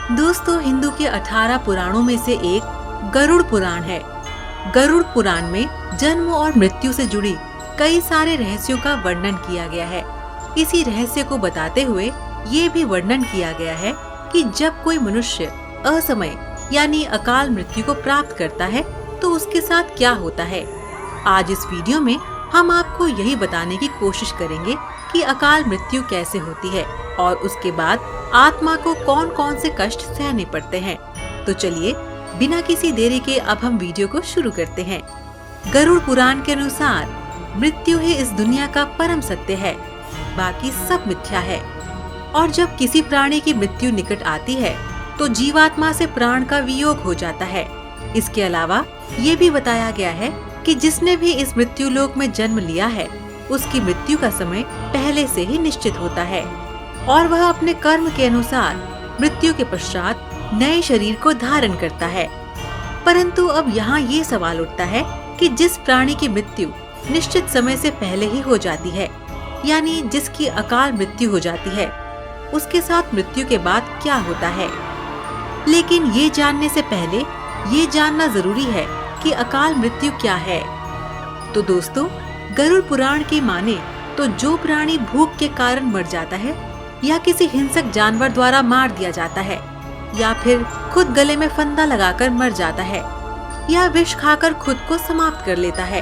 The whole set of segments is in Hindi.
दोस्तों, हिंदू के 18 पुराणों में से एक गरुड़ पुराण है। गरुड़ पुराण में जन्म और मृत्यु से जुड़ी कई सारे रहस्यों का वर्णन किया गया है। इसी रहस्य को बताते हुए ये भी वर्णन किया गया है कि जब कोई मनुष्य असमय यानी अकाल मृत्यु को प्राप्त करता है तो उसके साथ क्या होता है। आज इस वीडियो में हम आपको यही बताने की कोशिश करेंगे कि अकाल मृत्यु कैसे होती है और उसके बाद आत्मा को कौन कौन से कष्ट सहने पड़ते हैं। तो चलिए बिना किसी देरी के अब हम वीडियो को शुरू करते हैं। गरुड़ पुराण के अनुसार मृत्यु ही इस दुनिया का परम सत्य है, बाकी सब मिथ्या है। और जब किसी प्राणी की मृत्यु निकट आती है तो जीवात्मा से प्राण का वियोग हो जाता है। इसके अलावा ये भी बताया गया है कि जिसने भी इस मृत्यु लोक में जन्म लिया है उसकी मृत्यु का समय पहले से ही निश्चित होता है और वह अपने कर्म के अनुसार मृत्यु के पश्चात नए शरीर को धारण करता है। परंतु अब यहाँ ये सवाल उठता है कि जिस प्राणी की मृत्यु निश्चित समय से पहले ही हो जाती है, यानी जिसकी अकाल मृत्यु हो जाती है, उसके साथ मृत्यु के बाद क्या होता है। लेकिन ये जानने से पहले ये जानना जरूरी है कि अकाल मृत्यु क्या है। तो दोस्तों, गरुड़ पुराण की माने तो जो प्राणी भूख के कारण मर जाता है या किसी हिंसक जानवर द्वारा मार दिया जाता है या फिर खुद गले में फंदा लगाकर मर जाता है या विष खाकर खुद को समाप्त कर लेता है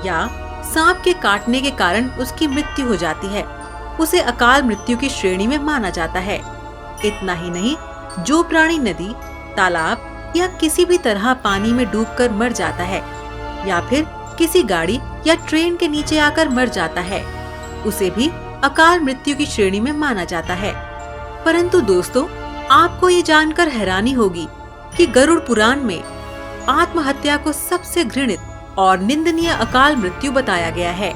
या सांप के काटने के कारण उसकी मृत्यु हो जाती है, उसे अकाल मृत्यु की श्रेणी में माना जाता है। इतना ही नहीं, जो प्राणी नदी, तालाब या किसी भी तरह पानी में डूबकर मर जाता है या फिर किसी गाड़ी या ट्रेन के नीचे आकर मर जाता है, उसे भी अकाल मृत्यु की श्रेणी में माना जाता है। परंतु दोस्तों, आपको ये जानकर हैरानी होगी कि गरुड़ पुराण में आत्महत्या को सबसे घृणित और निंदनीय अकाल मृत्यु बताया गया है।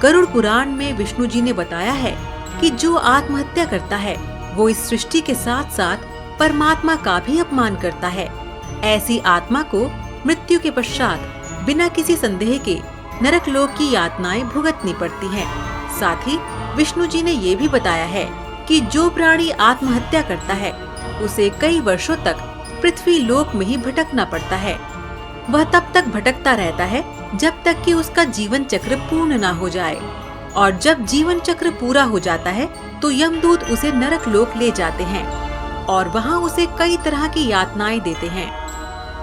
गरुड़ पुराण में विष्णु जी ने बताया है कि जो आत्महत्या करता है वो इस सृष्टि के साथ साथ परमात्मा का भी अपमान करता है। ऐसी आत्मा को मृत्यु के पश्चात बिना किसी संदेह के नरक लोक की यातनाएं भुगतनी पड़ती हैं। साथ ही विष्णु जी ने ये भी बताया है कि जो प्राणी आत्महत्या करता है उसे कई वर्षों तक पृथ्वी लोक में ही भटकना पड़ता है। वह तब तक भटकता रहता है जब तक कि उसका जीवन चक्र पूर्ण ना हो जाए, और जब जीवन चक्र पूरा हो जाता है तो यमदूत उसे नरक लोक ले जाते हैं और वहाँ उसे कई तरह की यातनाएं देते हैं।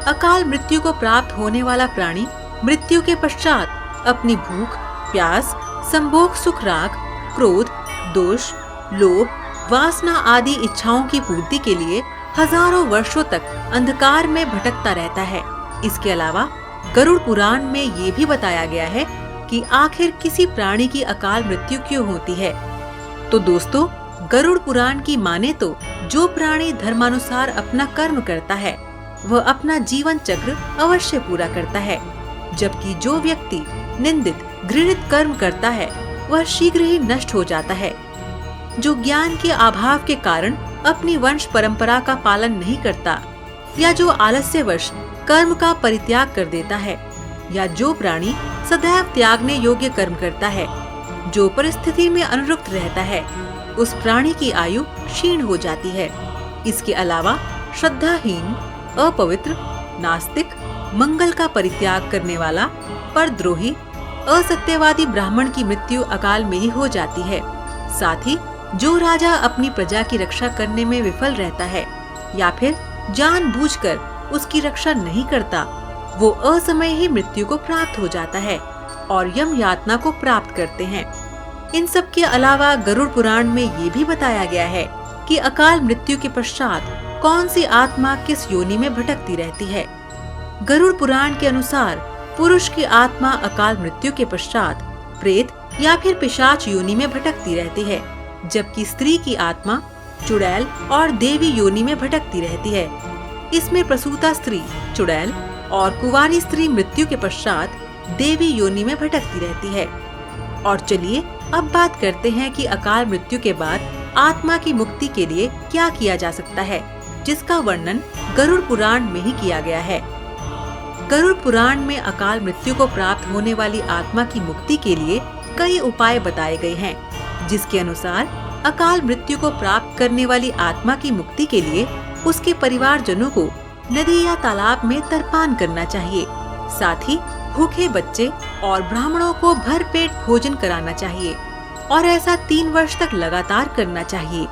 अकाल मृत्यु को प्राप्त होने वाला प्राणी मृत्यु के पश्चात अपनी भूख, प्यास, संभोग, सुख, राग, क्रोध, दोष, लोभ, वासना आदि इच्छाओं की पूर्ति के लिए हजारों वर्षों तक अंधकार में भटकता रहता है। इसके अलावा गरुड़ पुराण में ये भी बताया गया है कि आखिर किसी प्राणी की अकाल मृत्यु क्यों होती है। तो दोस्तों, गरुड़ पुराण की माने तो जो प्राणी धर्मानुसार अपना कर्म करता है वह अपना जीवन चक्र अवश्य पूरा करता है, जबकि जो व्यक्ति निंदित, घृणित कर्म करता है वह शीघ्र ही नष्ट हो जाता है। जो ज्ञान के अभाव के कारण अपनी वंश परंपरा का पालन नहीं करता या जो आलस्यवश कर्म का परित्याग कर देता है या जो प्राणी सदैव त्यागने योग्य कर्म करता है, जो परिस्थिति में अनुरक्त रहता है, उस प्राणी की आयु क्षीण हो जाती है। इसके अलावा श्रद्धाहीन, अपवित्र, नास्तिक, मंगल का परित्याग करने वाला, परद्रोही, असत्यवादी ब्राह्मण की मृत्यु अकाल में ही हो जाती है। साथ ही जो राजा अपनी प्रजा की रक्षा करने में विफल रहता है या फिर जानबूझकर उसकी रक्षा नहीं करता, वो असमय ही मृत्यु को प्राप्त हो जाता है और यम यातना को प्राप्त करते हैं। इन सब के अलावा गरुड़ पुराण में ये भी बताया गया है कि अकाल मृत्यु के पश्चात कौन सी आत्मा किस योनि में भटकती रहती है। गरुड़ पुराण के अनुसार पुरुष की आत्मा अकाल मृत्यु के पश्चात प्रेत या फिर पिशाच योनि में भटकती रहती है, जबकि स्त्री की आत्मा चुड़ैल और देवी योनि में भटकती रहती है। इसमें प्रसूता स्त्री चुड़ैल और कुंवारी स्त्री मृत्यु के पश्चात देवी योनि में भटकती रहती है। और चलिए अब बात करते हैं कि अकाल मृत्यु के बाद आत्मा की मुक्ति के लिए क्या किया जा सकता है, जिसका वर्णन गरुड़ पुराण में ही किया गया है। गरुड़ पुराण में अकाल मृत्यु को प्राप्त होने वाली आत्मा की मुक्ति के लिए कई उपाय बताए गए हैं, जिसके अनुसार अकाल मृत्यु को प्राप्त करने वाली आत्मा की मुक्ति के लिए उसके परिवारजनों को नदी या तालाब में तरपान करना चाहिए। साथ ही भूखे बच्चे और ब्राह्मणों को भरपेट भोजन कराना चाहिए और ऐसा 3 वर्ष तक लगातार करना चाहिए।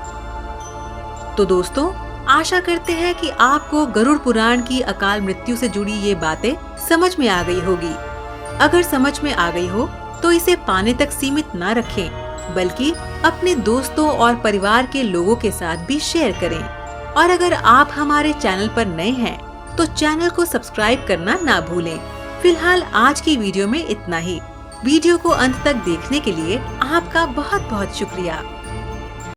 तो दोस्तों, आशा करते हैं कि आपको गरुड़ पुराण की अकाल मृत्यु से जुड़ी ये बातें समझ में आ गई होगी। अगर समझ में आ गई हो तो इसे पाने तक सीमित न रखें, बल्कि अपने दोस्तों और परिवार के लोगों के साथ भी शेयर करें। और अगर आप हमारे चैनल पर नए हैं तो चैनल को सब्सक्राइब करना ना भूलें। फिलहाल आज की वीडियो में इतना ही। वीडियो को अंत तक देखने के लिए आपका बहुत बहुत शुक्रिया।